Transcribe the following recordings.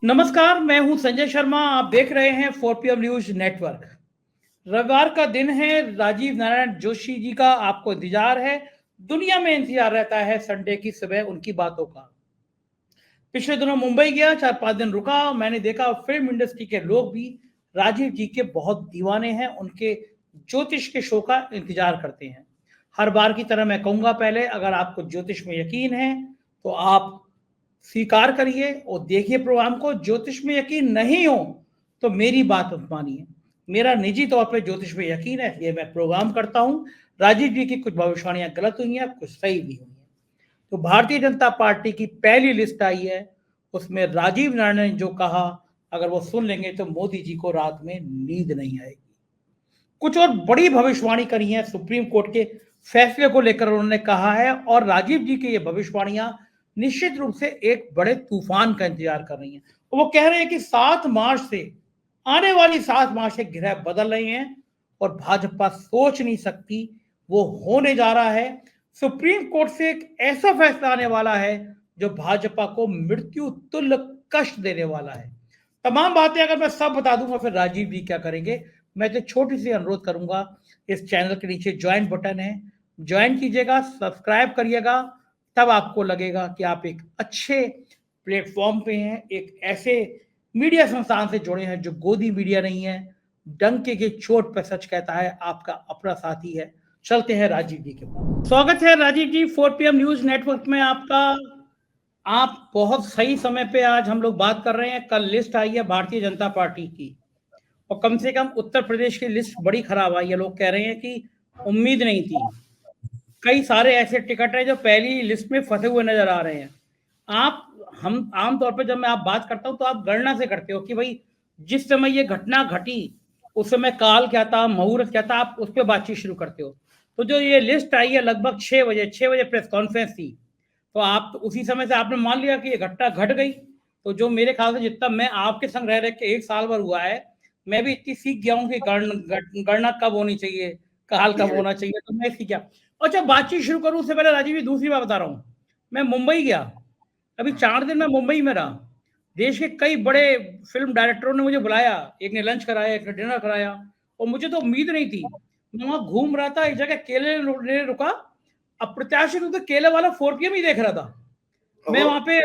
नमस्कार, मैं हूं संजय शर्मा। आप देख रहे हैं 4 PM न्यूज नेटवर्क। रविवार का दिन है, राजीव नारायण जोशी जी का आपको इंतजार है। दुनिया में इंतजार रहता है संडे की सुबह उनकी बातों का। पिछले दिनों मुंबई गया, 4-5 दिन रुका। मैंने देखा फिल्म इंडस्ट्री के लोग भी राजीव जी के बहुत दीवाने हैं, उनके ज्योतिष के शो का इंतजार करते हैं। हर बार की तरह मैं कहूंगा, पहले अगर आपको ज्योतिष में यकीन है तो आप स्वीकार करिए और देखिए प्रोग्राम को। ज्योतिष में यकीन नहीं हो तो मेरी बात मत मानिए। मेरा निजी तौर पे ज्योतिष में यकीन है, ये मैं प्रोग्राम करता हूँ। राजीव जी की कुछ भविष्यवाणियां गलत हुई हैं, कुछ सही भी हुई हैं। तो भारतीय जनता पार्टी की पहली लिस्ट आई है, उसमें राजीव नारायण ने जो कहा, अगर वो सुन लेंगे तो मोदी जी को रात में नींद नहीं आएगी। कुछ और बड़ी भविष्यवाणी करी है, सुप्रीम कोर्ट के फैसले को लेकर उन्होंने कहा है, और राजीव जी की ये भविष्यवाणियां निश्चित रूप से एक बड़े तूफान का इंतजार कर रही हैं। वो कह रहे हैं कि 7 मार्च से, आने वाली 7 मार्च से ग्रह बदल रहे हैं और भाजपा सोच नहीं सकती, वो होने जा रहा है। सुप्रीम कोर्ट से एक ऐसा फैसला आने वाला है जो भाजपा को मृत्यु तुल्य कष्ट देने वाला है। तमाम बातें अगर मैं सब बता दूंगा फिर राजीव जी क्या करेंगे। मैं तो छोटी सी अनुरोध करूंगा, इस चैनल के नीचे ज्वाइन बटन है, ज्वाइन कीजिएगा, सब्सक्राइब करिएगा। तब आपको लगेगा कि आप एक अच्छे प्लेटफॉर्म पे हैं, एक ऐसे मीडिया संस्थान से जुड़े हैं जो गोदी मीडिया नहीं है, डंके के चोट पर सच कहता है, आपका अपना साथी है। चलते हैं राजीव जी के पास। स्वागत है राजीव जी 4 PM न्यूज नेटवर्क में आपका। आप बहुत सही समय पे आज हम लोग बात कर रहे हैं। कल लिस्ट आई है भारतीय जनता पार्टी की, और कम से कम उत्तर प्रदेश की लिस्ट बड़ी खराब आई है। लोग कह रहे हैं कि उम्मीद नहीं थी। कई सारे ऐसे टिकट हैं जो पहली लिस्ट में फंसे हुए नजर आ रहे हैं। आप हम आमतौर पर जब मैं आप बात करता हूं तो आप गणना से करते हो कि भाई जिस समय ये घटना घटी उस समय काल क्या था, मुहूर्त क्या था, आप उस पर बातचीत शुरू करते हो। तो जो ये लिस्ट आई है लगभग 6 बजे, 6 बजे प्रेस कॉन्फ्रेंस थी, तो आप तो उसी समय से आपने मान लिया कि ये घटना घट गई। तो जो मेरे ख्याल से जितना मैं आपके संग रह रहे के 1 साल भर हुआ है, मैं भी इतनी सीख गया हूँ कि गणना कब होनी चाहिए, काल कब होना चाहिए, तो मैं सीख गया। अच्छा, बातचीत शुरू करूं उससे पहले राजीव जी दूसरी बात बता रहा हूँ। मैं मुंबई गया, अभी 4 दिन मैं मुंबई में रहा। देश के कई बड़े फिल्म डायरेक्टरों ने मुझे बुलाया, एक ने लंच कराया, एक ने डिनर कराया, और मुझे तो उम्मीद नहीं थी। मैं वहां घूम रहा था, एक जगह केले लेने रुका, अप्रत्याशित रूप से केले वाला 4 PM ही देख रहा था। मैं वहां पे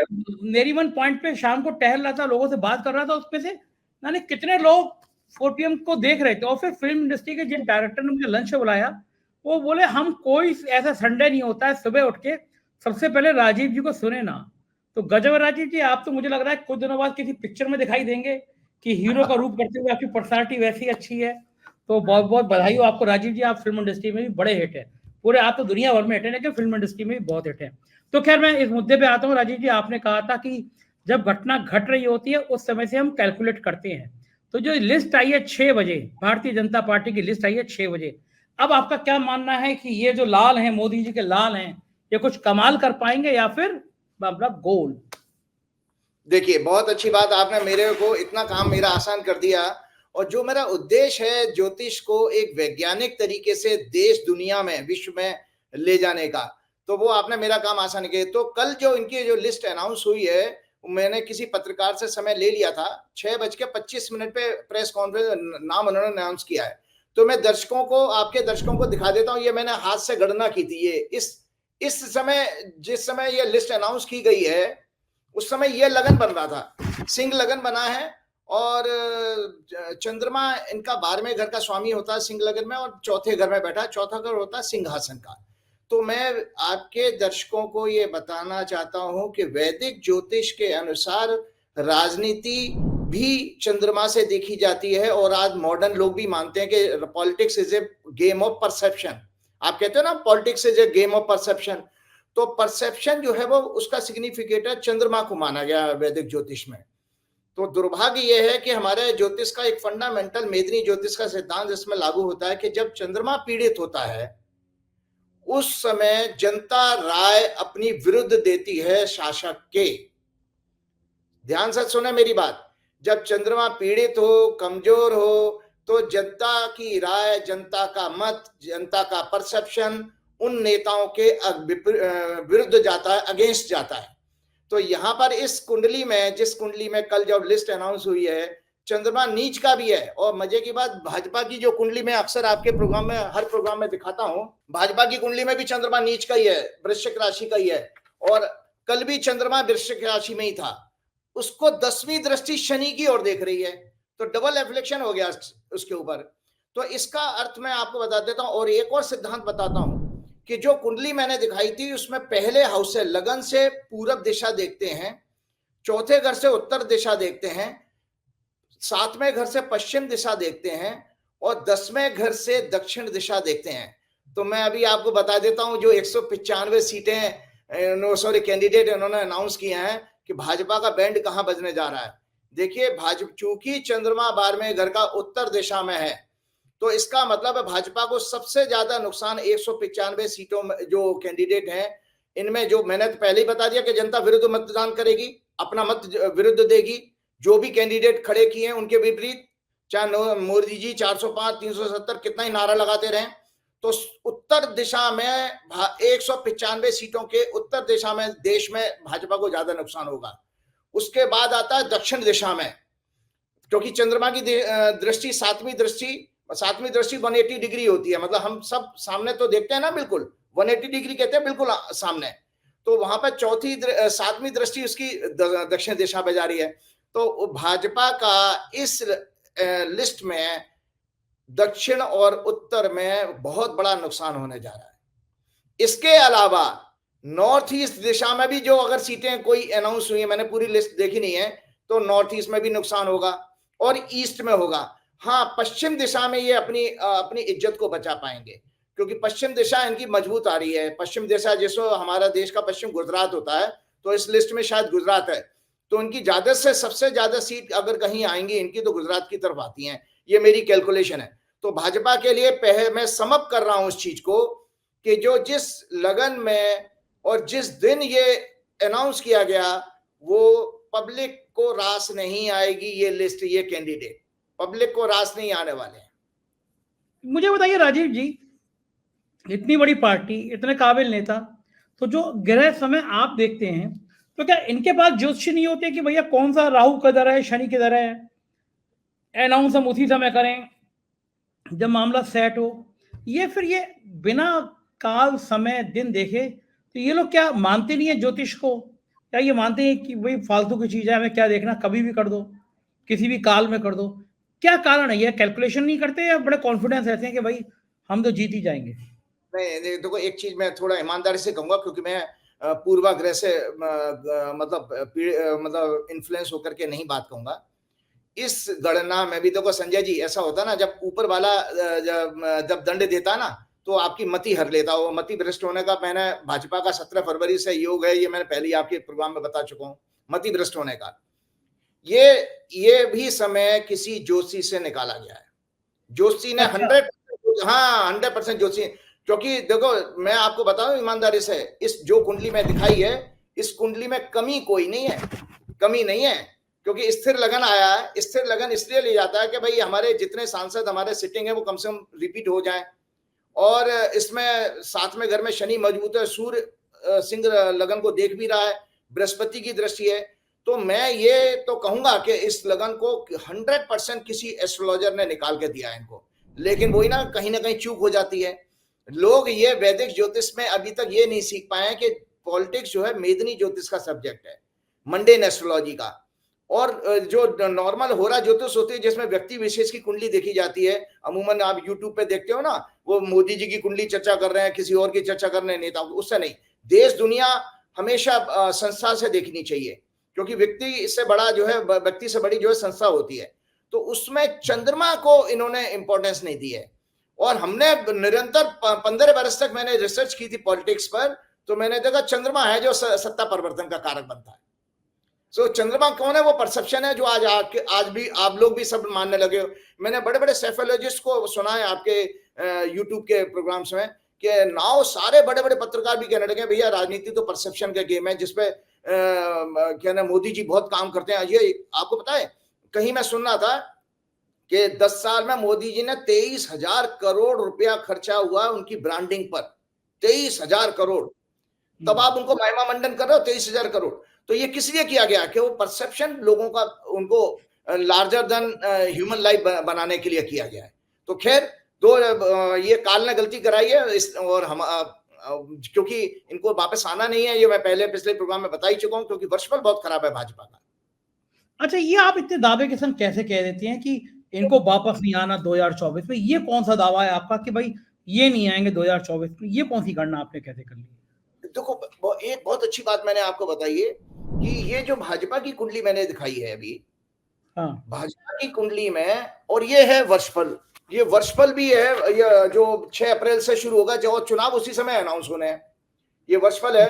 नेरीवन पॉइंट पे शाम को टहल रहा था, लोगों से बात कर रहा था, उसमें से मैंने कितने लोग 4 PM को देख रहे थे। और फिर फिल्म इंडस्ट्री के जिन डायरेक्टर ने मुझे लंच पे बुलाया, वो बोले हम कोई ऐसा संडे नहीं होता है सुबह उठ के सबसे पहले राजीव जी को सुने ना। तो गजब है राजीव जी, आप तो मुझे लग रहा है कुछ दिनों बाद किसी पिक्चर में दिखाई देंगे कि हीरो का रूप करते हुए। आपकी पर्सनालिटी वैसी अच्छी है। तो बहुत बहुत बधाई हो आपको राजीव जी, आप फिल्म इंडस्ट्री में भी बड़े हिट है। पूरे आप तो दुनिया भर में हिट है, लेकिन फिल्म इंडस्ट्री में भी बहुत हिट है। तो खैर मैं इस मुद्दे पे आता हूँ राजीव जी। आपने कहा था कि जब घटना घट रही होती है उस समय से हम कैलकुलेट करते हैं। तो जो लिस्ट आई है 6 बजे, भारतीय जनता पार्टी की लिस्ट आई है 6 बजे, अब आपका क्या मानना है कि ये जो लाल हैं, मोदी जी के लाल हैं, ये कुछ कमाल कर पाएंगे या फिर मतलब गोल? देखिए, बहुत अच्छी बात, आपने मेरे को इतना काम मेरा आसान कर दिया। और जो मेरा उद्देश्य है ज्योतिष को एक वैज्ञानिक तरीके से देश दुनिया में विश्व में ले जाने का, तो वो आपने मेरा काम आसान किया। तो कल जो इनकी जो लिस्ट अनाउंस हुई है, मैंने किसी पत्रकार से समय ले लिया था। 6:25 पे प्रेस कॉन्फ्रेंस नाम उन्होंने अनाउंस किया है। तो मैं दर्शकों को, आपके दर्शकों को दिखा देता हूँ। ये मैंने हाथ से गणना की थी। ये इस समय, जिस समय ये लिस्ट अनाउंस की गई है, उस समय यह लगन बन रहा था, सिंह लगन बना है। और चंद्रमा इनका 12वें घर का स्वामी होता है सिंह लगन में, और चौथे घर में बैठा है। चौथा घर होता है सिंहासन का। तो मैं आपके दर्शकों को ये बताना चाहता हूं कि वैदिक ज्योतिष के अनुसार राजनीति भी चंद्रमा से देखी जाती है। और आज मॉडर्न लोग भी मानते हैं कि politics is a game of perception. आप कहते हो ना, politics is a game of perception. तो परसेप्शन जो है वो उसका सिग्निफिकेटर चंद्रमा को माना गया वैदिक ज्योतिष में। तो दुर्भाग्य यह है कि हमारे ज्योतिष का एक फंडामेंटल मेदिनी ज्योतिष का सिद्धांत इसमें लागू होता है कि जब चंद्रमा पीड़ित होता है उस समय जनता राय अपनी विरुद्ध देती है शासक के। ध्यान से सुने मेरी बात। जब चंद्रमा पीड़ित हो, कमजोर हो, तो जनता की राय, जनता का मत, जनता का परसेप्शन उन नेताओं के विरुद्ध जाता है, अगेंस्ट जाता है। तो यहाँ पर इस कुंडली में, जिस कुंडली में कल जब लिस्ट अनाउंस हुई है, चंद्रमा नीच का भी है। और मजे की बात, भाजपा की जो कुंडली में अक्सर आपके प्रोग्राम में, हर प्रोग्राम में दिखाता हूं, भाजपा की कुंडली में भी चंद्रमा नीच का ही है, वृश्चिक राशि का ही है। और कल भी चंद्रमा वृश्चिक राशि में ही था। उसको 10वीं दृष्टि शनि की ओर देख रही है, तो डबल एफ्लेक्शन हो गया उसके ऊपर। तो इसका अर्थ मैं आपको बता देता हूं। और एक और सिद्धांत बताता हूं कि जो कुंडली मैंने दिखाई थी उसमें पहले हाउस से, लगन से पूरब दिशा देखते हैं, चौथे घर से उत्तर दिशा देखते हैं, 7वें घर से पश्चिम दिशा देखते हैं, और 10वें घर से दक्षिण दिशा देखते हैं। तो मैं अभी आपको बता देता हूं, जो 195 सीटें सॉरी कैंडिडेट इन्होंने अनाउंस किए हैं कि भाजपा का बैंड कहां बजने जा रहा है। देखिए, भाजपा चूंकि चंद्रमा 12वें घर का उत्तर दिशा में है, तो इसका मतलब है भाजपा को सबसे ज्यादा नुकसान 195 सीटों में जो कैंडिडेट हैं, इनमें जो मैंने तो पहले ही बता दिया कि जनता विरुद्ध मतदान करेगी, अपना मत विरुद्ध देगी। जो भी कैंडिडेट खड़े किए हैं उनके विपरीत, चाहे मोदी जी 405, 370 कितना ही नारा लगाते रहे, तो उत्तर दिशा में 195 सीटों के उत्तर दिशा में देश में भाजपा को ज्यादा नुकसान होगा। उसके बाद आता है दक्षिण दिशा में, क्योंकि चंद्रमा की दृष्टि, सातवीं दृष्टि 180 डिग्री होती है। मतलब हम सब सामने तो देखते हैं ना, बिल्कुल 180 डिग्री कहते हैं, बिल्कुल सामने। तो वहां पर 7वीं दृष्टि उसकी दक्षिण दिशा पे जा रही है। तो भाजपा का इस लिस्ट में दक्षिण और उत्तर में बहुत बड़ा नुकसान होने जा रहा है। इसके अलावा नॉर्थ ईस्ट दिशा में भी जो अगर सीटें कोई अनाउंस हुई है, मैंने पूरी लिस्ट देखी नहीं है, तो नॉर्थ ईस्ट में भी नुकसान होगा और ईस्ट में होगा। हाँ, पश्चिम दिशा में ये अपनी इज्जत को बचा पाएंगे, क्योंकि पश्चिम दिशा इनकी मजबूत आ रही है। पश्चिम दिशा, जैसे हमारा देश का पश्चिम गुजरात होता है, तो इस लिस्ट में शायद गुजरात है, तो इनकी ज्यादा से सबसे ज्यादा सीट अगर कहीं आएंगी इनकी, तो गुजरात की तरफ आती हैं। ये मेरी कैलकुलेशन है। तो भाजपा के लिए मैं समअप कर रहा हूं उस चीज को कि जो जिस लगन में और जिस दिन ये अनाउंस किया गया, वो पब्लिक को रास नहीं आएगी। ये लिस्ट, ये कैंडिडेट पब्लिक को रास नहीं आने वाले हैं। मुझे बताइए राजीव जी, इतनी बड़ी पार्टी, इतने काबिल नेता, तो जो ग्रह समय आप देखते हैं, तो क्या इनके पास ज्योतिषी नहीं होते कि भैया कौन सा राहु किधर है, शनि किधर है, अनाउंस हम उसी समय करें जब मामला सेट हो? ये फिर ये बिना काल समय दिन देखे, तो ये लोग क्या मानते नहीं है ज्योतिष को? क्या ये मानते हैं कि भाई फालतू की चीज है, हमें क्या देखना, कभी भी कर दो, किसी भी काल में कर दो? क्या कारण है? ये कैलकुलेशन नहीं करते या बड़े कॉन्फिडेंस रहते हैं कि भाई हम तो जीत ही जाएंगे? नहीं, देखो, एक चीज मैं थोड़ा ईमानदारी से कहूंगा, क्योंकि मैं पूर्वाग्रह से मतलब इन्फ्लुएंस होकर के नहीं बात कहूंगा। इस गणना में भी देखो संजय जी, ऐसा होता ना, जब ऊपर वाला जब दंड देता ना, तो आपकी मति हर लेता। वो मति भ्रष्ट होने का, मैंने भाजपा का 17 फरवरी से योग है, ये मैंने पहले ही आपके प्रोग्राम में बता चुका हूँ, मति भ्रष्ट होने का। ये भी समय किसी ज्योतिषी से निकाला गया है। ज्योतिषी ने 100% ज्योतिषी, क्योंकि देखो मैं आपको बताऊं ईमानदारी से, इस जो कुंडली में दिखाई है, इस कुंडली में कमी कोई नहीं है, कमी नहीं है, क्योंकि स्थिर लगन आया है। स्थिर लगन इसलिए ले जाता है कि भाई हमारे जितने सांसद हमारे सिटिंग है वो कम से कम रिपीट हो जाए। और इसमें 7वें घर में शनि मजबूत है, सूर्य सिंह लगन को देख भी रहा है, बृहस्पति की दृष्टि है। तो मैं ये तो कहूंगा कि इस लगन को 100% किसी एस्ट्रोलॉजर ने निकाल के दिया है इनको। लेकिन वही ना कहीं चूक हो जाती है। लोग ये वैदिक ज्योतिष में अभी तक ये नहीं सीख पाए कि पॉलिटिक्स जो है मेदिनी ज्योतिष का सब्जेक्ट है, मंडेन एस्ट्रोलॉजी का। और जो नॉर्मल होरा ज्योतिष होती है, जिसमें व्यक्ति विशेष की कुंडली देखी जाती है, अमूमन आप यूट्यूब पे देखते हो ना, वो मोदी जी की कुंडली चर्चा कर रहे हैं, किसी और की चर्चा कर रहे हैं नेताओं, उससे नहीं। देश दुनिया हमेशा संस्था से देखनी चाहिए, क्योंकि व्यक्ति से बड़ा जो है, व्यक्ति से बड़ी जो है संस्था होती है। तो उसमें चंद्रमा को इन्होंने इंपॉर्टेंस नहीं दी है। और हमने निरंतर 15 वर्ष तक मैंने रिसर्च की थी पॉलिटिक्स पर, तो मैंने देखा चंद्रमा है जो सत्ता परिवर्तन का कारक बनता है। सो चंद्रमा कौन है? वो परसेप्शन है, जो आज भी आप लोग भी सब मानने लगे हो। मैंने बड़े बड़े सेफोलॉजिस्ट को सुना है आपके यूट्यूब के प्रोग्राम्स में, कि नाउ सारे बड़े बड़े पत्रकार भी कहने लगे भैया राजनीति तो परसेप्शन का गेम है, जिसपे कहना मोदी जी बहुत काम करते हैं। ये आपको पता है, कहीं मैं सुन रहा था कि 10 साल में मोदी जी ने 23,000 करोड़ रुपया खर्चा हुआ उनकी ब्रांडिंग पर, 23,000 करोड़। तब आप उनको महिमा मंडन कर रहे हो 23,000 करोड़। तो ये किस लिए किया गया कि वो परसेप्शन लोगों का उनको लार्जर देन ह्यूमन लाइफ बनाने के लिए किया गया है। तो खैर ये काल ने गलती कराई है और हम क्योंकि इनको वापस आना नहीं है, ये मैं पहले पिछले प्रोग्राम में बता ही चुका हूं, क्योंकि वर्षफल बहुत खराब है भाजपा का। अच्छा, ये आप इतने दावे के संग कैसे कह देते हैं कि इनको वापस नहीं आना 2024 में? ये कौन सा दावा है आपका कि भाई ये नहीं आएंगे 2024 में? ये कौन सी गणना आपने कैसे कर ली? देखो, एक बहुत अच्छी बात मैंने आपको बताई है कि ये जो भाजपा की कुंडली मैंने दिखाई है अभी, हाँ, भाजपा की कुंडली में, और ये है वर्षफल, ये वर्षफल भी है, ये जो 6 अप्रैल से शुरू होगा, जो चुनाव उसी समय अनाउंस होने हैं, ये वर्षफल है।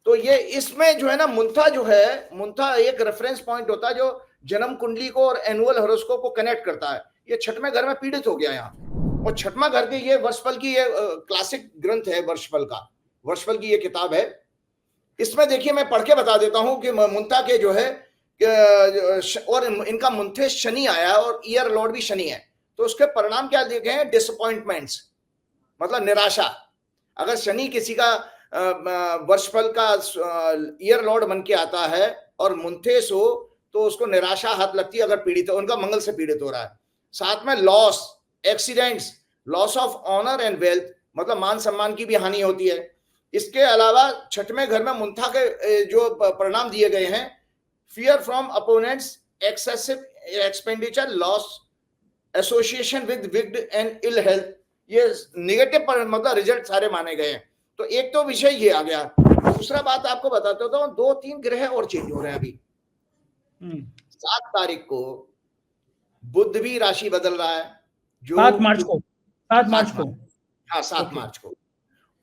तो ये इसमें जो है ना, मुंथा एक रेफरेंस पॉइंट होता है जो जन्म कुंडली को और एनुअल हॉरोस्कोप को कनेक्ट करता है। ये छठवें घर में पीड़ित हो गया यहाँ, और छठवां घर के ये वर्षफल की ये क्लासिक ग्रंथ है, वर्षफल की ये किताब है। इसमें देखिए मैं पढ़ के बता देता हूं कि मुंथा के जो है और इनका मुंथे शनि आया है और ईयर लॉर्ड भी शनि है, तो उसके परिणाम क्या देखे हैं? डिसअपॉइंटमेंट्स, मतलब निराशा। अगर शनि किसी का वर्षफल का ईयर लॉर्ड बन के आता है और मुंथेस हो, तो उसको निराशा हाथ लगती है अगर पीड़ित हो, उनका मंगल से पीड़ित हो रहा है। साथ में loss, accidents, loss of honour and wealth, मतलब मान सम्मान की भी हानि होती है। इसके अलावा छठवें घर में मुंथा के जो परिणाम दिए गए हैं, fear from opponents, excessive expenditure, loss, association with wicked and ill health, ये नेगेटिव मतलब रिजल्ट सारे माने गए हैं। तो एक तो विषय ये आ गया। दूसरा बात आपको बताता हूं, 2-3 ग्रह और चेंज हो रहे हैं अभी। 7 तारीख को बुध भी राशि बदल रहा है, जो 7 मार्च को, 7 मार्च को, हाँ 7 मार्च को,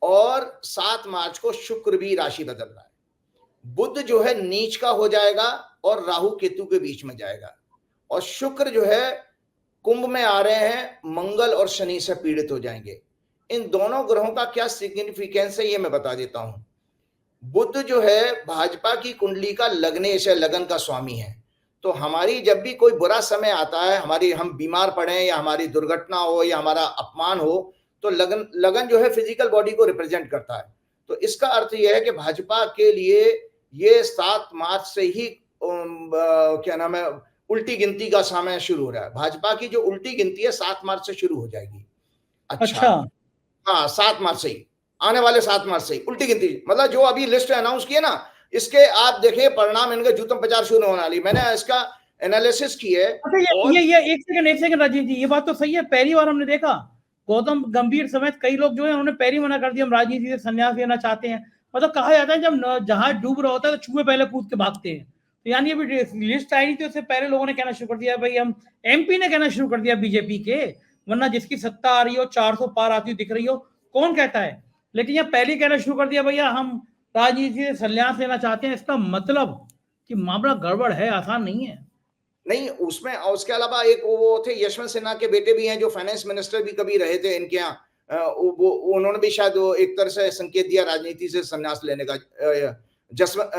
और 7 मार्च को शुक्र भी राशि बदल रहा है। बुध जो है नीच का हो जाएगा और राहु केतु के बीच में जाएगा, और शुक्र जो है कुंभ में आ रहे हैं, मंगल और शनि से पीड़ित हो जाएंगे। इन दोनों ग्रहों का क्या सिग्निफिकेंस है ये मैं बता देता हूं। बुध जो है भाजपा की कुंडली का लग्नेश है, लगन का स्वामी है। तो हमारी जब भी कोई बुरा समय आता है, हम बीमार पड़े या हमारी दुर्घटना हो या हमारा अपमान हो, तो लगन जो है फिजिकल बॉडी को रिप्रेजेंट करता है। तो इसका अर्थ यह है कि भाजपा के लिए ये 7 मार्च से ही क्या नाम है, उल्टी गिनती का समय शुरू हो रहा है। भाजपा की जो उल्टी गिनती है 7 मार्च से शुरू हो जाएगी। अच्छा, हाँ 7 मार्च से ही, आने वाले 7 मार्च से ही उल्टी गिनती, मतलब जो अभी लिस्ट अनाउंस की है ना, इसके आप देखें परिणाम, इनके जूतम प्रचार शुरू होने वाली। मैंने इसका एनालिसिस की है। अच्छा, ये एक सेकंड राजीव जी, ये बात तो सही है। पहली बार हमने देखा गौतम गंभीर समेत कई लोग जो है उन्होंने पहले मना कर दिया, हम राजनीति से संन्यास लेना चाहते हैं। मतलब कहा जाता है जब जहाज डूब रहा होता है तो चूहे पहले कूद के भागते हैं। तो यानी अभी लिस्ट आई थी, उससे पहले लोगों ने कहना शुरू कर दिया भाई हम, एमपी ने कहना शुरू कर दिया बीजेपी के, वरना जिसकी सत्ता आ रही हो 400 पार आती हो दिख रही हो, कौन कहता है? लेकिन यह पहले कहना शुरू कर दिया भैया हम राजनीति से संन्यास लेना चाहते हैं। इसका मतलब कि मामला गड़बड़ है, आसान नहीं है। नहीं, उसमें उसके अलावा एक वो थे यशवंत सिन्हा के बेटे भी हैं, जो फाइनेंस मिनिस्टर भी कभी रहे थे इनके यहाँ, वो उन्होंने भी शायद एक तरह से संकेत दिया राजनीति से संन्यास लेने का। जसवंत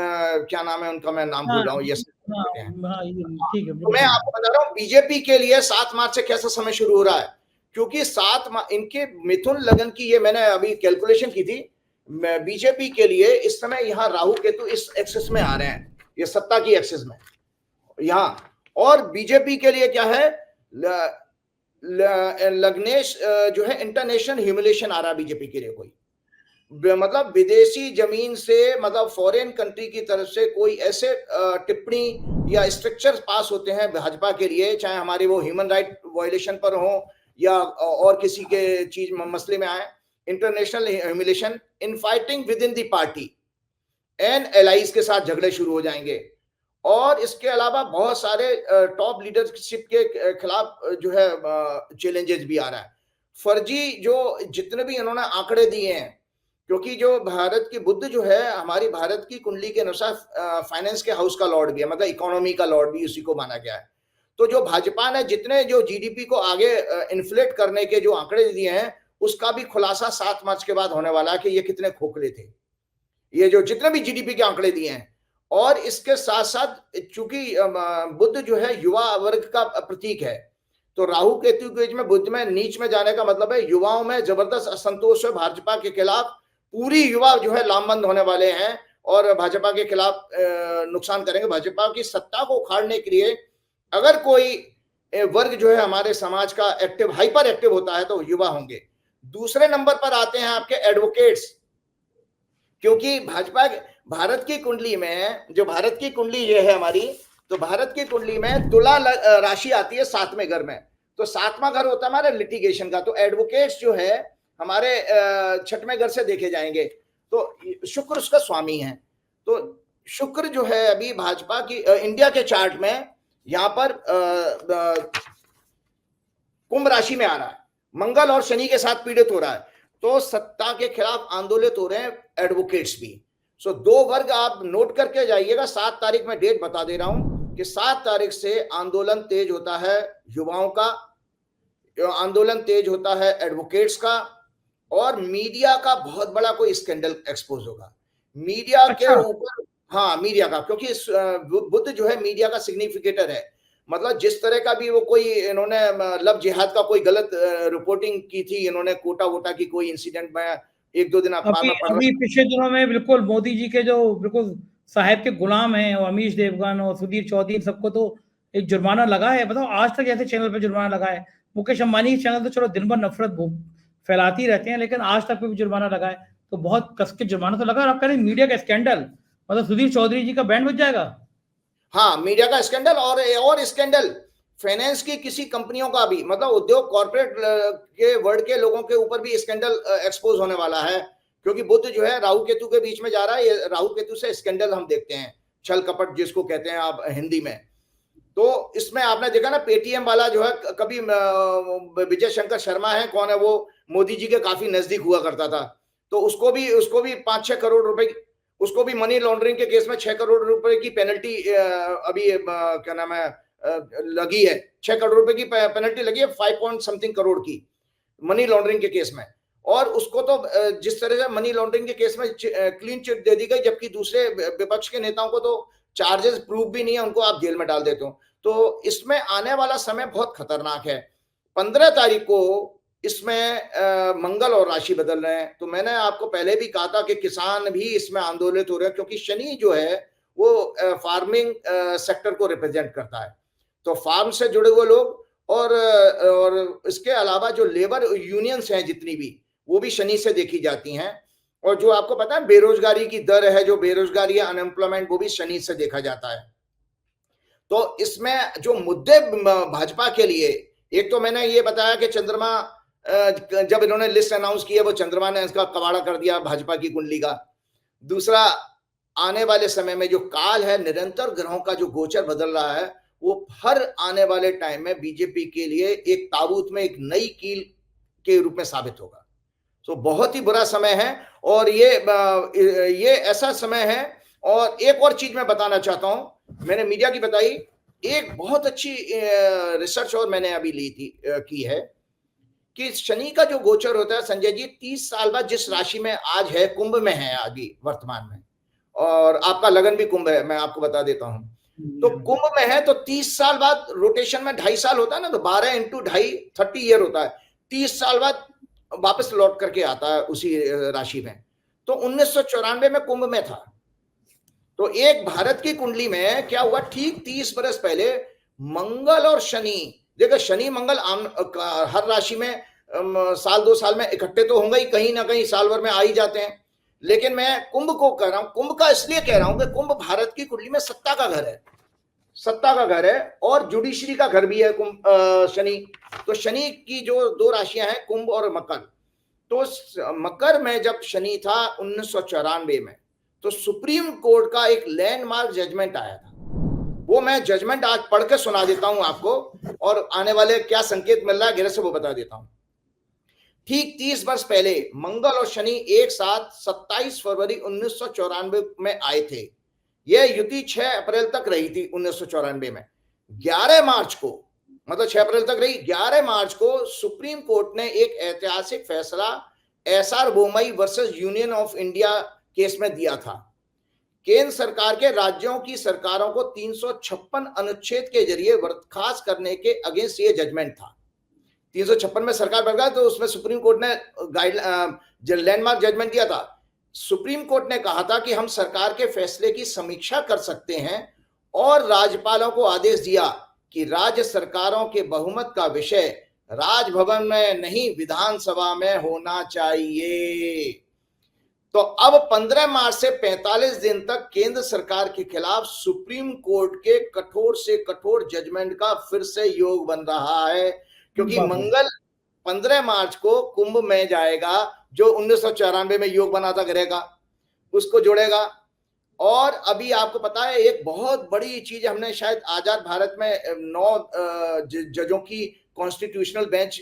क्या नाम है उनका, मैं नाम भूल रहा हूँ। ठीक है। तो मैं आपको बता रहा हूँ बीजेपी के लिए 7 मार्च से कैसा समय शुरू हो रहा है, क्योंकि 7 मार्च इनके मिथुन लगन की, ये मैंने अभी कैलकुलेशन की थी, बीजेपी के लिए इस समय यहाँ राहु केतु इस एक्सेस में आ रहे हैं, ये सत्ता की एक्सेस में यहाँ। और बीजेपी के लिए क्या है, लग्नेश जो है इंटरनेशनल ह्यूमिलेशन आ रहा है बीजेपी के लिए। कोई मतलब विदेशी जमीन से, मतलब फॉरेन कंट्री की तरफ से कोई ऐसे टिप्पणी या स्ट्रक्चर पास होते हैं भाजपा के लिए, चाहे हमारे वो ह्यूमन राइट वायलेशन पर हो या और किसी के चीज मसले में आए, international humiliation, in fighting with in the party and allies के साथ झगड़े शुरू हो जाएंगे। और इसके अलावा बहुत सारे टॉप लीडरशिप के खिलाफ जो है चैलेंजेस भी आ रहा है। फर्जी जो जितने भी इन्होंने आंकड़े दिए हैं, क्योंकि जो भारत की बुध जो है हमारी भारत की कुंडली के अनुसार फाइनेंस के हाउस का लॉर्ड भी है, मतलब इकोनॉमी का लॉर्ड भी उसी को माना गया है। तो जो भाजपा ने जितने जो जीडीपी को आगे इन्फ्लेट करने के जो आंकड़े दिए हैं, उसका भी खुलासा 7 मार्च के बाद होने वाला है कि ये कितने खोखले थे, ये जो जितने भी जीडीपी के आंकड़े दिए हैं। और इसके साथ साथ चूंकि बुध जो है युवा वर्ग का प्रतीक है, तो राहु केतु के बीच में बुध में नीच में जाने का मतलब है युवाओं में जबरदस्त असंतोष है भाजपा के खिलाफ। पूरी युवा जो है लामबंद होने वाले हैं और भाजपा के खिलाफ नुकसान करेंगे। भाजपा की सत्ता को उखाड़ने के लिए अगर कोई वर्ग जो है हमारे समाज का एक्टिव, हाइपर एक्टिव होता है तो युवा होंगे। दूसरे नंबर पर आते हैं आपके एडवोकेट्स, क्योंकि भाजपा भारत की कुंडली में, जो भारत की कुंडली ये है हमारी, तो भारत की कुंडली में तुला राशि आती है 7वें घर में, तो 7वां घर होता है हमारे लिटिगेशन का। तो एडवोकेट्स जो है हमारे 6वें घर से देखे जाएंगे, तो शुक्र उसका स्वामी है। तो शुक्र जो है अभी भाजपा की इंडिया के चार्ट में यहां पर कुंभ राशि में आ रहा है, मंगल और शनि के साथ पीड़ित हो रहा है, तो सत्ता के खिलाफ आंदोलित हो रहे हैं एडवोकेट्स भी। सो 2 वर्ग आप नोट करके जाइएगा। 7 तारीख में डेट बता दे रहा हूं कि 7 तारीख से आंदोलन तेज होता है युवाओं का, आंदोलन तेज होता है एडवोकेट्स का, और मीडिया का बहुत बड़ा कोई स्कैंडल एक्सपोज होगा मीडिया के ऊपर। हाँ, मीडिया का, क्योंकि बुद्ध जो है मीडिया का सिग्निफिकेटर है। मतलब जिस तरह का भी वो कोई इन्होंने लव जिहाद का कोई गलत रिपोर्टिंग की थी, इन्होंने कोटा वोटा की कोई इंसिडेंट में 1-2 दिन अखबार में पढ़, अभी पिछले दिनों में बिल्कुल मोदी जी के जो बिल्कुल साहेब के गुलाम हैं, और अमीश देवगन और सुधीर चौधरी, सबको तो एक जुर्माना लगा है। बताओ, आज तक ऐसे चैनल पे जुर्माना लगा है? मुकेश अंबानी चैनल तो चलो दिन भर नफरत फैलाती रहते हैं, लेकिन आज तक भी जुर्माना लगा है, तो बहुत कस के जुर्माना तो लगा। और आप कह रहे हैं मीडिया का स्कैंडल, मतलब सुधीर चौधरी जी का बैंड बज जाएगा? हाँ, मीडिया का स्कैंडल और स्कैंडल फाइनेंस की किसी कंपनियों का भी, मतलब उद्योग कॉर्पोरेट के वर्ल्ड के लोगों के ऊपर भी स्कैंडल एक्सपोज होने वाला है, क्योंकि बुद्ध जो है राहु केतु के बीच में जा रहा है। ये राहु केतु से स्कैंडल हम देखते हैं, छल कपट जिसको कहते हैं आप हिंदी में। तो इसमें आपने देखा ना, पेटीएम वाला जो है, कभी विजय शंकर शर्मा है, कौन है वो, मोदी जी के काफी नजदीक हुआ करता था, तो उसको भी 5-6 करोड़ रुपए, उसको भी मनी लॉन्ड्रिंग के केस में 6 करोड़ रुपए की पेनल्टी अभी क्या नाम है लगी है। 6 करोड़ रुपए की पेनल्टी लगी है, 5 पॉइंट समथिंग करोड़ की मनी लॉन्ड्रिंग के केस में। और उसको तो जिस तरह से मनी लॉन्ड्रिंग के केस में क्लीन चिट दे दी गई, जबकि दूसरे विपक्ष के नेताओं को तो चार्जेस प्रूफ भी नहीं है, उनको आप जेल में डाल देते हो। तो इसमें आने वाला समय बहुत खतरनाक है। 15 तारीख को इसमें मंगल और राशि बदल रहे हैं, तो मैंने आपको पहले भी कहा था कि किसान भी इसमें आंदोलित हो रहे हैं, क्योंकि शनि जो है वो फार्मिंग सेक्टर को रिप्रेजेंट करता है। तो फार्म से जुड़े हुए लोग और इसके अलावा जो लेबर यूनियंस हैं जितनी भी, वो भी शनि से देखी जाती हैं। और जो आपको पता है बेरोजगारी की दर है, जो बेरोजगारी है, अनएम्प्लॉयमेंट, वो भी शनि से देखा जाता है। तो इसमें जो मुद्दे भाजपा के लिए, एक तो मैंने ये बताया कि चंद्रमा, जब इन्होंने लिस्ट अनाउंस की है, वो चंद्रमा ने इसका कबाड़ा कर दिया भाजपा की कुंडली का। दूसरा, आने वाले समय में जो काल है, निरंतर ग्रहों का जो गोचर बदल रहा है, वो हर आने वाले टाइम में बीजेपी के लिए एक ताबूत में एक नई कील के रूप में साबित होगा। तो बहुत ही बुरा समय है, और ये ऐसा समय है। और एक और चीज मैं बताना चाहता हूं, मैंने मीडिया की बताई, एक बहुत अच्छी रिसर्च और मैंने अभी की है कि शनि का जो गोचर होता है संजय जी, 30 साल बाद, जिस राशि में आज है, कुंभ में है अभी वर्तमान में, और आपका लगन भी कुंभ है, मैं आपको बता देता हूं। तो कुंभ में है, तो 30 साल बाद रोटेशन में 2.5 साल होता है ना, तो 12 × 2.5 30 ईयर होता है। 30 साल बाद वापस लौट करके आता है उसी राशि में। तो 1994 में कुंभ में था। तो एक भारत की कुंडली में क्या हुआ, ठीक 30 बरस पहले मंगल और शनि, देखो शनि मंगल हर राशि में साल 2 साल में इकट्ठे तो होंगे ही, कहीं ना कहीं साल भर में आ ही जाते हैं। लेकिन मैं कुंभ को कह रहा हूं, कुंभ का इसलिए कह रहा हूं कि कुंभ भारत की कुंडली में सत्ता का घर है, सत्ता का घर है, और जुडिशरी का घर भी है कुंभ शनि। तो शनि की जो 2 राशियां हैं, कुंभ और मकर, तो मकर में जब शनि था 1994 में, तो सुप्रीम कोर्ट का एक लैंडमार्क जजमेंट आया था। वो मैं जजमेंट आज पढ़ के सुना देता हूं आपको, और आने वाले क्या संकेत मिल रहा है गृह से वो बता देता हूं। ठीक 30 वर्ष पहले मंगल और शनि एक साथ 27 फरवरी 1994 में आए थे। यह युति 6 अप्रैल तक रही थी 1994 में। 11 मार्च को, मतलब 6 अप्रैल तक रही, 11 मार्च को सुप्रीम कोर्ट ने एक ऐतिहासिक फैसला SR Bommai versus union of India case में दिया था। केंद्र सरकार के राज्यों की सरकारों को 356 अनुच्छेद के जरिए बर्खास्त करने के अगेंस्ट ये जजमेंट था। 356 में सरकार बढ़ गया, तो उसमें सुप्रीम कोर्ट ने लैंडमार्क जजमेंट दिया था। सुप्रीम कोर्ट ने कहा था कि हम सरकार के फैसले की समीक्षा कर सकते हैं और राज्यपालों को आदेश दिया कि राज्य सरकारों के बहुमत का विषय राजभवन में नहीं विधानसभा में होना चाहिए। तो अब 15 मार्च से 45 दिन तक केंद्र सरकार के खिलाफ सुप्रीम कोर्ट के कठोर से कठोर जजमेंट का फिर से योग बन रहा है, क्योंकि मंगल 15 मार्च को कुंभ में जाएगा, जो 1994 में योग बना था ग्रह का, उसको जोड़ेगा। और अभी आपको पता है एक बहुत बड़ी चीज, हमने शायद आजाद भारत में 9 जजों की कॉन्स्टिट्यूशनल बेंच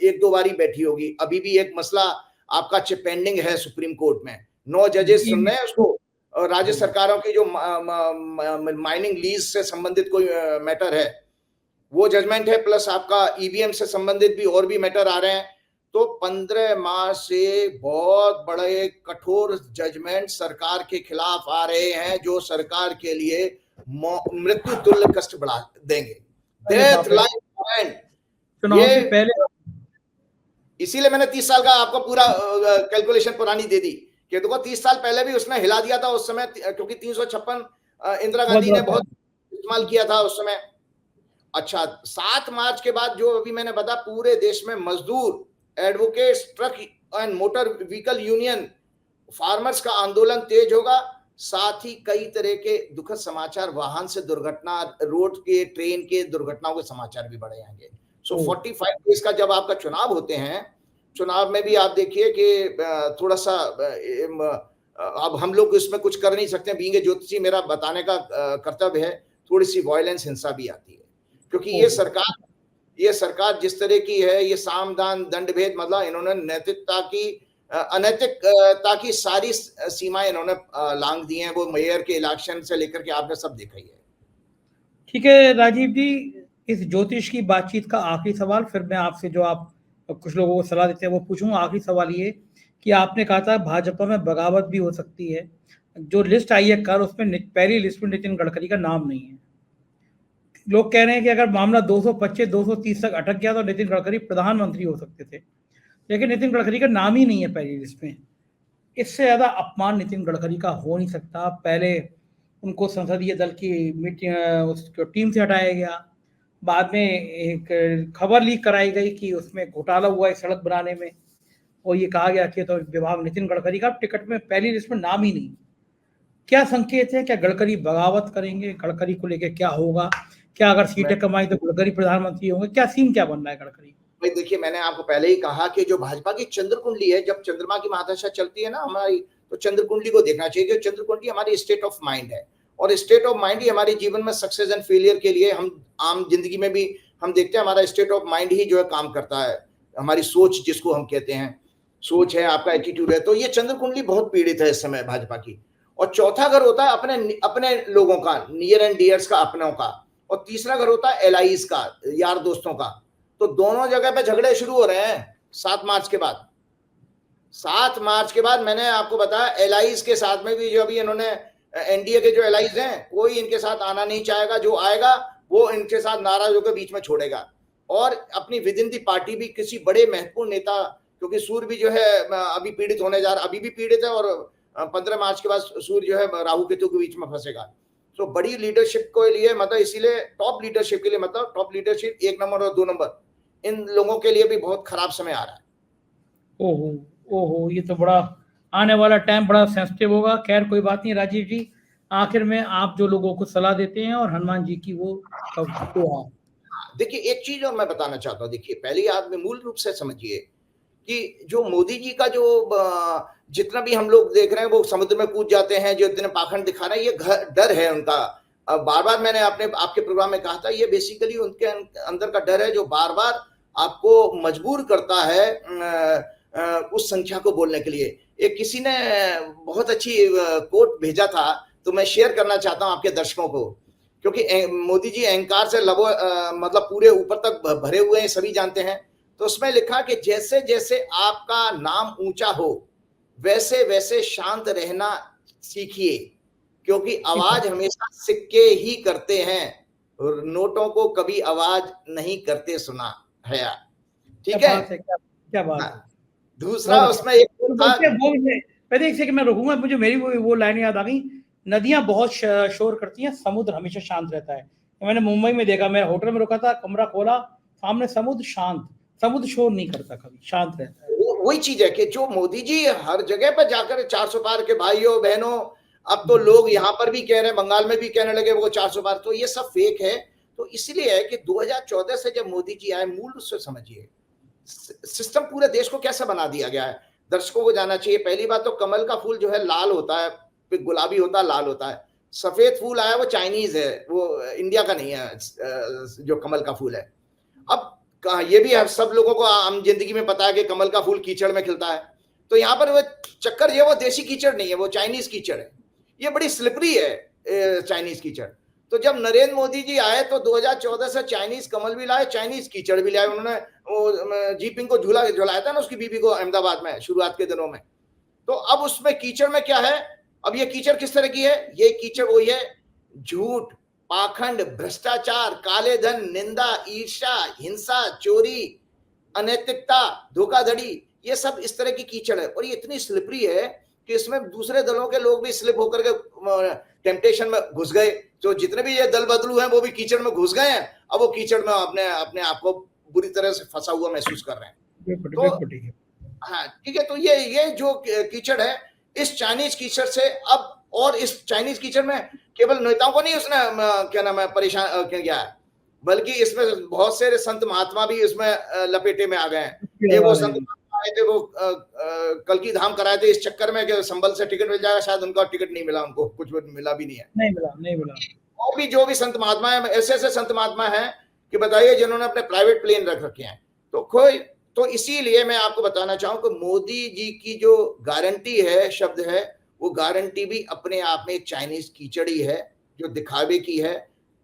1-2 बारी बैठी होगी। अभी भी एक मसला आपका पेंडिंग है सुप्रीम कोर्ट में, 9 जजेस सुन रहे हैं उसको। राज्य सरकारों की जो माइनिंग लीज से संबंधित कोई मैटर है वो जजमेंट है, प्लस आपका ईवीएम से संबंधित भी और भी मैटर आ रहे हैं। तो 15 मार्च से बहुत बड़े कठोर जजमेंट सरकार के खिलाफ आ रहे हैं, जो सरकार के लिए मृत्यु तुल्य कष्ट बढ़ा देंगे, डेथ लाइफ ये पहले। इसीलिए मैंने 30 साल का आपको पूरा कैलकुलेशन पुरानी दे दी कि देखो 30 साल पहले भी उसने हिला दिया था उस समय, क्योंकि 356 इंदिरा गांधी ने बहुत इस्तेमाल किया था उस समय। अच्छा, 7 मार्च के बाद जो अभी मैंने बताया, पूरे देश में मजदूर, advocates, truck and motor vehicle union, farmers का आंदोलन तेज होगा। साथ ही कई तरह के दुखद समाचार, वाहन से दुर्घटना, रोड के, ट्रेन के दुर्घटनाओं के समाचार भी बढ़े आएंगे। सो 45 डेज का जब आपका चुनाव होते हैं, चुनाव में भी आप देखिए कि थोड़ा सा अब हम लोग इसमें कुछ कर नहीं सकते, बीइंग ए ज्योतिषी मेरा बताने का कर्तव्य है, थोड़ी सी वायलेंस, हिंसा भी आती है, क्योंकि ये सरकार जिस तरह की है, ये साम दान दंड भेद, मतलब इन्होंने नैतिकता की, अनैतिकता की सारी सीमाएं इन्होंने लांघ दी हैं। वो मेयर के इलेक्शन से लेकर के आपने सब देखा ही है। ठीक है राजीव जी, इस ज्योतिष की बातचीत का आखिरी सवाल, फिर मैं आपसे जो आप कुछ लोगों को सलाह देते हैं वो पूछूंगा। आखिरी सवाल ये कि आपने कहा था भाजपा में बगावत भी हो सकती है, जो लिस्ट आई है कल, उसमें पहली लिस्ट में नितिन गडकरी का नाम नहीं है। लोग कह रहे हैं कि अगर मामला 225 230 तक अटक गया तो नितिन गडकरी प्रधानमंत्री हो सकते थे, लेकिन नितिन गडकरी का नाम ही नहीं है पहली लिस्ट में। इससे ज्यादा अपमान नितिन गडकरी का हो नहीं सकता। पहले उनको संसदीय दल की मीटिंग टीम से हटाया गया, बाद में एक खबर लीक कराई गई कि उसमें घोटाला हुआ है सड़क बनाने में, और ये कहा गया कि तो विभाग नितिन गडकरी का टिकट में पहली लिस्ट में नाम ही नहीं। क्या संकेत है, क्या गडकरी बगावत करेंगे? गडकरी को लेकर क्या होगा? क्या अगर सीटें कमाई तो गडकरी प्रधानमंत्री होंगे? क्या सीन क्या बन रहा है गडकरी? भाई देखिए, मैंने आपको पहले ही कहा कि जो भाजपा की चंद्र कुंडली है, जब चंद्रमा की महादशा चलती है ना हमारी, तो चंद्र कुंडली को देखना चाहिए। जो चंद्र कुंडली हमारी स्टेट ऑफ माइंड है, और स्टेट ऑफ माइंड ही हमारे जीवन में सक्सेस एंड फेलियर के लिए, हम आम जिंदगी में भी हम देखते हैं हमारा स्टेट ऑफ माइंड ही जो है काम करता है। हमारी सोच, जिसको हम कहते हैं सोच है, आपका एटीट्यूड है। तो ये चंद्र कुंडली बहुत पीड़ित है इस समय भाजपा की। और चौथा घर होता है अपने लोगों का, नियर एंड डियर्स का, अपनों का। और तीसरा घर होता है एलाइज का, यार दोस्तों का। तो दोनों जगह पे झगड़े शुरू हो रहे हैं 7 मार्च के बाद। 7 मार्च के बाद मैंने आपको बताया, एलाइज के साथ में भी जो अभी इन्होंने एनडीए के जो एलाइज हैं, कोई इनके साथ आना नहीं चाहेगा। जो आएगा वो इनके साथ नाराज होकर बीच में छोड़ेगा। और अपनी विद इन दी पार्टी भी किसी बड़े महत्वपूर्ण नेता, क्योंकि सूर्य भी जो है अभी पीड़ित होने जा रहा, अभी भी पीड़ित है, और 15 मार्च के बाद सूर्य जो है राहु केतु के बीच में फंसेगा। तो बड़ी लीडरशिप के लिए, मतलब इसीलिए टॉप लीडरशिप के लिए, मतलब टॉप लीडरशिप 1 नंबर और 2 नंबर, इन लोगों के लिए भी बहुत खराब समय आ रहा है। ओहो ओहो, ये तो बड़ा आने वाला टाइम बड़ा सेंसिटिव होगा। खैर कोई बात नहीं राजीव जी, आखिर में आप जो लोगों को सलाह देते हैं और हनुमान जी की वो देखिए, एक चीज और मैं बताना चाहता हूँ। देखिए, पहले आप मूल रूप से समझिए कि जो मोदी जी का जो जितना भी हम लोग देख रहे हैं, वो समुद्र में कूद जाते हैं, जो इतने पाखंड दिखा रहे हैं, ये डर है उनका। बार बार मैंने आपके प्रोग्राम में कहा था, ये बेसिकली उनके अंदर का डर है, जो बार बार आपको मजबूर करता है उस संख्या को बोलने के लिए। एक किसी ने बहुत अच्छी कोट भेजा था, तो मैं शेयर करना चाहता हूं आपके दर्शकों को, क्योंकि मोदी जी अहंकार से मतलब पूरे ऊपर तक भरे हुए हैं, सभी जानते हैं। तो उसमें लिखा कि जैसे जैसे आपका नाम ऊंचा हो, वैसे वैसे शांत रहना सीखिए, क्योंकि आवाज हमेशा सिक्के ही करते हैं, नोटों को कभी आवाज नहीं करते सुना है। ठीक है, क्या बात है। दूसरा उसमें एक था, वैसे एक सेकंड मैं रुकूंगा, मुझे मेरी वो लाइन याद आ गई, नदियां बहुत शोर करती हैं, समुद्र हमेशा शांत रहता है। मैंने मुंबई में देखा, मैं होटल में रुका था, कमरा खोला, सामने समुद्र शांत, समुद्र शोर नहीं करता, कभी शांत रहता है। वही चीज है कि जो मोदी जी हर जगह पर जाकर 400 पार के भाइयों बहनों, अब तो लोग यहाँ पर भी कह रहे हैं, बंगाल में भी कहने लगे वो 400 पार, तो ये सब फेक है। तो इसलिए है कि 2014 से जब मोदी जी आए, मूल रूप से समझिए सिस्टम पूरे देश को कैसे बना दिया गया है, दर्शकों को जानना चाहिए। पहली बात तो कमल का फूल जो है लाल होता है, फिर गुलाबी होता है, लाल होता है। सफेद फूल आया वो चाइनीज है, वो इंडिया का नहीं है जो कमल का फूल है। अब ये भी सब लोगों को आम जिंदगी में पता है कि कमल का फूल कीचड़ में खिलता है। तो यहाँ पर वो चक्कर ये, वो देशी कीचड़ नहीं है, वो चाइनीज कीचड़ है। ये बड़ी स्लिपरी है चाइनीज कीचड़। तो जब नरेंद्र मोदी जी आए तो 2014 से चाइनीज कमल भी लाए, चाइनीज कीचड़ भी लाए। उन्होंने वो जीपिंग को झुलाया था ना उसकी बीबी को अहमदाबाद में शुरुआत के दिनों में। तो अब उसमें कीचड़ में क्या है, अब ये कीचड़ किस तरह की है, ये कीचड़ वही है, झूठ, पाखंड, भ्रष्टाचार, काले धन, निंदा, ईर्ष्या, हिंसा, चोरी, अनैतिकता, धोखाधड़ी, ये सब इस तरह की कीचड़ है। और ये इतनी स्लिपरी है कि इसमें दूसरे दलों के लोग भी स्लिप होकर के टेम्पटेशन में घुस गए। तो जितने भी ये दल बदलू हैं वो भी कीचड़ में घुस गए हैं। अब वो कीचड़ में अपने आप को बुरी तरह से फंसा हुआ महसूस कर रहे हैं। तो हाँ ठीक है, तो ये जो कीचड़ है, इस चाइनीज कीचड़ से अब, और इस चाइनीज कीचड़ में केवल नेताओं को नहीं उसने क्या नाम है परेशान किया है, बल्कि इसमें बहुत सारे संत महात्मा भी इसमें लपेटे में आ गए हैं। ये वो संत महात्मा आए थे, वो कल की धाम कराए थे इस चक्कर में कि संबल से टिकट मिल जाएगा, शायद उनका टिकट नहीं मिला, उनको कुछ मिला भी नहीं है, नहीं मिला। और भी जो भी संत महात्मा है, ऐसे ऐसे संत महात्मा हैं कि बताइए जिन्होंने अपने प्राइवेट प्लेन रख रखे हैं। तो इसीलिए मैं आपको बताना चाहूं कि मोदी जी की जो गारंटी है, शब्द है, वो गारंटी भी अपने आप में एक चाइनीज कीचड़ ही है जो दिखावे की है।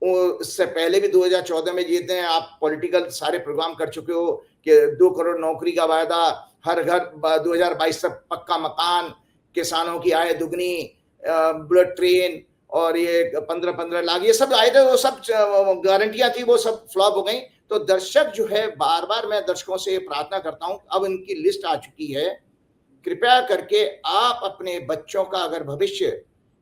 इससे पहले भी 2014 में जीते हैं आप, पॉलिटिकल सारे प्रोग्राम कर चुके हो कि 2 करोड़ नौकरी का वायदा, हर घर 2022 तक पक्का मकान, किसानों की आय दुगनी, बुलेट ट्रेन, और ये 15-15 लाख, ये सब आए थे, वो सब गारंटियां थी, वो सब फ्लॉप हो गई। तो दर्शक जो है, बार बार मैं दर्शकों से प्रार्थना करता हूं, अब इनकी लिस्ट आ चुकी है, कृपया करके आप अपने बच्चों का अगर भविष्य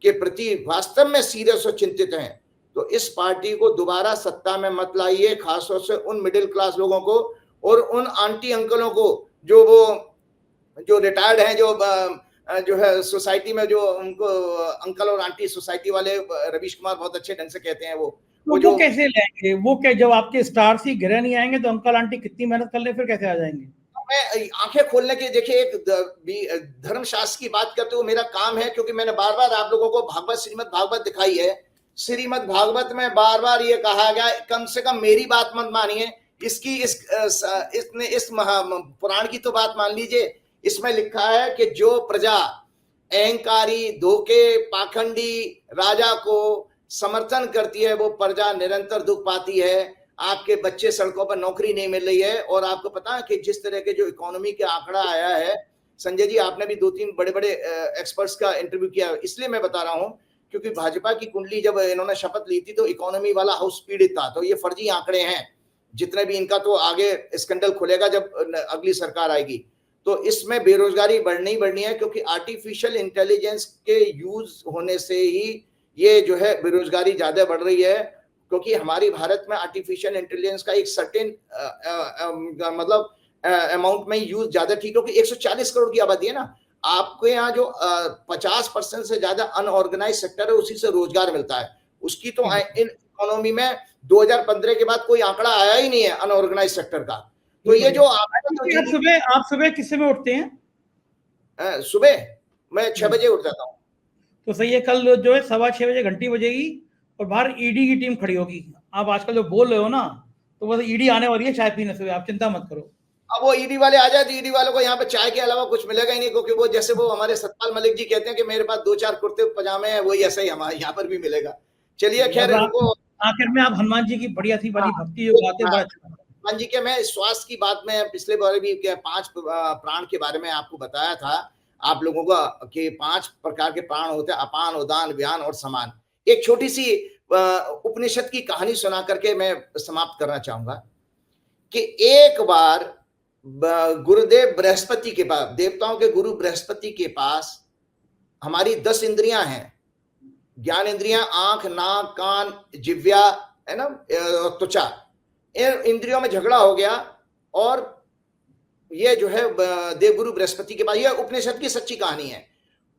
के प्रति वास्तव में सीरियस और चिंतित हैं, तो इस पार्टी को दोबारा सत्ता में मत लाइए, खासतौर से उन मिडिल क्लास लोगों को और उन आंटी अंकलों को जो रिटायर्ड हैं, जो है सोसाइटी में, जो उनको अंकल और आंटी सोसाइटी वाले, रवीश कुमार बहुत अच्छे ढंग से कहते हैं, वो जो कैसे लेंगे, वो क्या, जब आपके स्टार्स ही गिरे नहीं आएंगे तो अंकल आंटी कितनी मेहनत कर ले, फिर कैसे आ जाएंगे? मैं आंखें खोलने के, देखिए एक धर्मशास्त्र की बात करते हुए मेरा काम है, क्योंकि मैंने बार बार आप लोगों को भागवत, श्रीमद् भागवत दिखाई है। श्रीमद् भागवत में बार बार ये कहा गया, कम से कम मेरी बात मत मानिए, इसकी इस पुराण की तो बात मान लीजिए। इसमें लिखा है कि जो प्रजा अहंकारी, धोखे, पाखंडी राजा को समर्थन करती है, वो प्रजा निरंतर दुख पाती है। आपके बच्चे सड़कों पर, नौकरी नहीं मिल रही है। और आपको पता है कि जिस तरह के जो इकोनॉमी के आंकड़ा आया है, संजय जी आपने भी 2-3 बड़े बड़े एक्सपर्ट्स का इंटरव्यू किया, इसलिए मैं बता रहा हूं क्योंकि भाजपा की कुंडली जब इन्होंने शपथ ली थी तो इकोनॉमी वाला हाउस पीड़ित था। तो ये फर्जी आंकड़े हैं जितने भी इनका, तो आगे स्कैंडल खुलेगा जब अगली सरकार आएगी। तो इसमें बेरोजगारी बढ़नी ही बढ़नी है, क्योंकि आर्टिफिशियल इंटेलिजेंस के यूज होने से ही ये जो है बेरोजगारी ज्यादा बढ़ रही है। क्योंकि हमारी भारत में आर्टिफिशियल इंटेलिजेंस का एक सर्टेन मतलब अमाउंट में यूज ज्यादा ठीक, क्योंकि 140 करोड़ की आबादी है ना। आपके यहाँ जो 50% से ज्यादा अनऑर्गेनाइज सेक्टर है, उसी से रोजगार मिलता है। उसकी तो इन इकोनॉमी में 2015 के बाद कोई आंकड़ा आया ही नहीं है अनऑर्गेनाइज सेक्टर का। तो ये जो आप सुबह किस समय उठते हैं? सुबह मैं 6 बजे उठ जाता हूँ। तो सही है, कल जो है 6:15 बजे घंटी बजेगी और बाहर ईडी की टीम खड़ी होगी। आप आजकल जो बोल रहे हो ना, तो बस ईडी आने वाली है चाय पीने से, आप चिंता मत करो। अब वो ईडी वाले आ जाए तो ईडी वालों को यहाँ पे चाय के अलावा कुछ मिलेगा ही नहीं, क्योंकि वो जैसे वो हमारे सतपाल मलिक जी कहते हैं कि मेरे पास 2-4 कुर्ते पजामे हैं, वही ऐसा ही हमारे यहाँ पर भी मिलेगा। चलिए खैर, आखिर में आप हनुमान जी की बढ़िया सी वाली भक्ति जो गाते हैं, हनुमान जी के, मैं स्वास्थ्य की बात में पिछले बार भी 5 प्राण के बारे में आपको बताया था आप लोगों का कि 5 प्रकार के प्राण होते हैं, अपान, उदान, व्यान और समान। एक छोटी सी उपनिषद की कहानी सुना करके मैं समाप्त करना चाहूंगा कि एक बार गुरुदेव बृहस्पति के पास, देवताओं के गुरु बृहस्पति के पास हमारी 10 इंद्रियां हैं, ज्ञान इंद्रियां, आंख, नाक, कान, जिह्वा, है ना, त्वचा, इन इंद्रियों में झगड़ा हो गया। और ये जो है देवगुरु बृहस्पति के पास, ये उपनिषद की सच्ची कहानी है।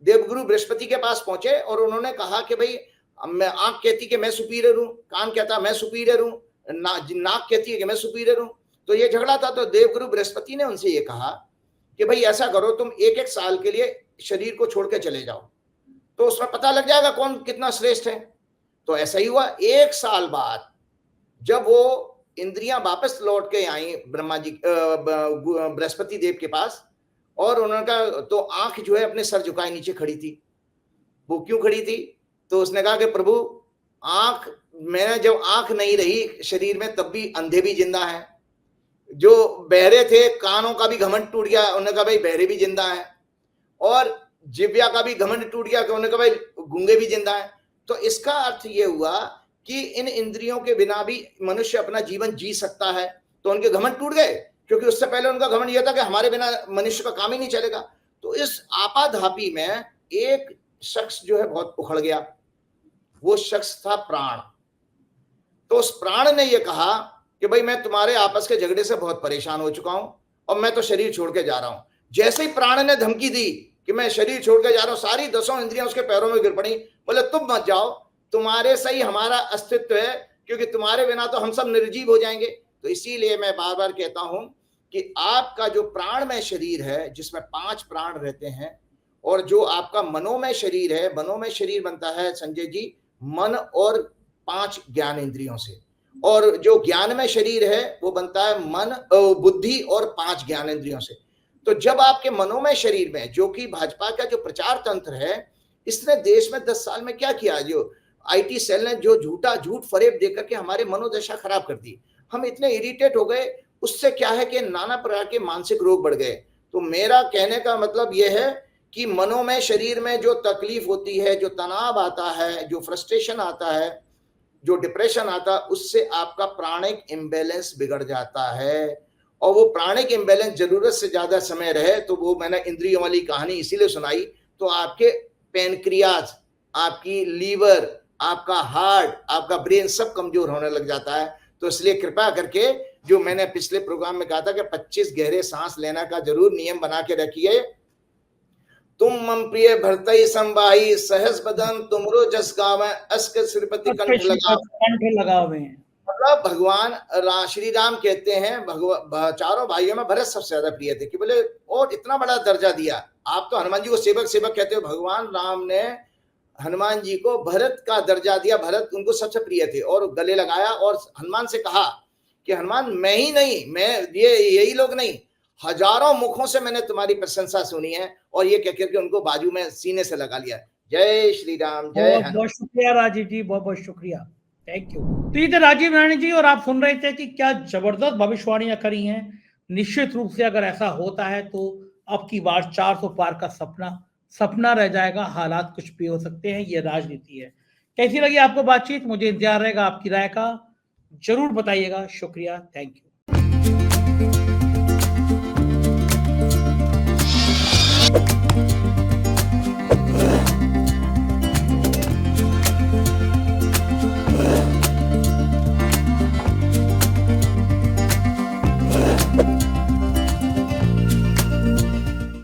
देवगुरु बृहस्पति के पास पहुंचे और उन्होंने कहा कि भाई, मैं, आंख कहती कि मैं सुपीरियर हूं, कान कहता मैं सुपीरियर हूं, नाक कहती है कि मैं सुपीरियर हूं। तो ये झगड़ा था। तो देवगुरु बृहस्पति ने उनसे ये कहा कि भाई ऐसा करो, तुम 1-1 साल के लिए शरीर को छोड़ के चले जाओ, तो उसमें पता लग जाएगा कौन कितना श्रेष्ठ है। तो ऐसा ही हुआ। 1 साल बाद जब वो इंद्रियां वापस लौट के आई ब्रह्मा जी, बृहस्पति देव के पास, और उन्होंने कहा, तो आंख जो है अपने सर झुकाए नीचे खड़ी थी। वो क्यों खड़ी थी? तो उसने कहा कि प्रभु, आंख, मैंने जब आंख नहीं रही शरीर में तब भी अंधे भी जिंदा हैं, जो बहरे थे कानों का भी घमंड टूट गया, उन्होंने कहा भाई बहरे भी जिंदा हैं, और जिव्या का भी घमंड टूट गया, उन्होंने कहा भाई गूंगे भी जिंदा हैं। तो इसका अर्थ ये हुआ कि इन इंद्रियों के बिना भी मनुष्य अपना जीवन जी सकता है। तो उनके घमंड टूट गए, क्योंकि उससे पहले उनका घमंड यह था कि हमारे बिना मनुष्य का काम ही नहीं चलेगा। तो इस आपाधापी में एक शख्स जो है बहुत उखड़ गया। वो शख्स था प्राण। तो उस प्राण ने यह कहा कि भाई मैं तुम्हारे आपस के झगड़े से बहुत परेशान हो चुका हूं और मैं तो शरीर छोड़ के जा रहा हूं। जैसे ही प्राण ने धमकी दी कि मैं शरीर छोड़ के जा रहा हूं, सारी 10 इंद्रियां उसके पैरों में गिर पड़ी। बोले तुम मत जाओ, तुम्हारे से ही हमारा अस्तित्व है, क्योंकि तुम्हारे बिना तो हम सब निर्जीव हो जाएंगे। तो इसीलिए मैं बार बार कहता हूं कि आपका जो प्राणमय शरीर है, जिसमें 5 प्राण रहते हैं, और जो आपका मनोमय शरीर है, मनोमय शरीर बनता है संजय जी मन और 5 ज्ञान इंद्रियों से, और जो ज्ञानमय शरीर है वो बनता है मन, बुद्धि और 5 ज्ञान इंद्रियों से। तो जब आपके मनोमय शरीर में, जो कि भाजपा का जो प्रचार तंत्र है, इसने देश में 10 साल में क्या किया, जो आईटी सेल ने जो झूठ फरेब देकर के हमारे मनोदशा खराब कर दी, हम इतने इरिटेट हो गए। उससे क्या है कि नाना प्रकार के मानसिक रोग बढ़ गए। तो मेरा कहने का मतलब यह है कि मनोमय शरीर में जो तकलीफ होती है, जो तनाव आता है, जो फ्रस्ट्रेशन आता है, जो डिप्रेशन आता है, उससे आपका प्राणिक इम्बैलेंस बिगड़ जाता है। और वो प्राणिक इम्बैलेंस जरूरत से ज्यादा समय रहे, तो वो मैंने इंद्रियों वाली कहानी इसीलिए सुनाई, तो आपके पेनक्रियाज, आपकी लीवर, आपका हार्ट, आपका ब्रेन सब कमजोर होने लग जाता है। तो इसलिए कृपा करके, जो मैंने पिछले प्रोग्राम में कहा था कि 25 गहरे सांस लेना का जरूर नियम बना के रखिए। तुम मम प्रिय भरतई संवाही, सहस बदन तुमरो जस गावे, अस्क श्रीपति कंठ लगावे। मतलब भगवान श्री राम कहते हैं, चारों भाइयों में भरत सबसे ज्यादा प्रिय थे, कि बोले और इतना बड़ा दर्जा दिया। आप तो हनुमान जी को सेवक सेवक कहते हो, भगवान राम ने हनुमान जी को भरत का दर्जा दिया, भरत उनको सबसे प्रिय थे, और गले लगाया और हनुमान से कहा कि हनुमान, मैं ही नहीं, मैं यही लोग नहीं, हजारों मुखों से मैंने तुम्हारी प्रशंसा सुनी है। और ये कह करके उनको बाजू में सीने से लगा लिया। जय श्री राम, जय बहुत बहुत शुक्रिया राजीव जी, बहुत बहुत शुक्रिया, थैंक यू। तो ये थे राजीव नारायण जी, और आप सुन रहे थे कि क्या जबरदस्त भविष्यवाणियां करी हैं। निश्चित रूप से अगर ऐसा होता है तो अब की बार 400 पार का सपना रह जाएगा। हालात कुछ भी हो सकते हैं, ये राजनीति है। कैसी लगी आपको बातचीत? मुझे इंतजार रहेगा आपकी राय का, जरूर बताइएगा। शुक्रिया, थैंक यू।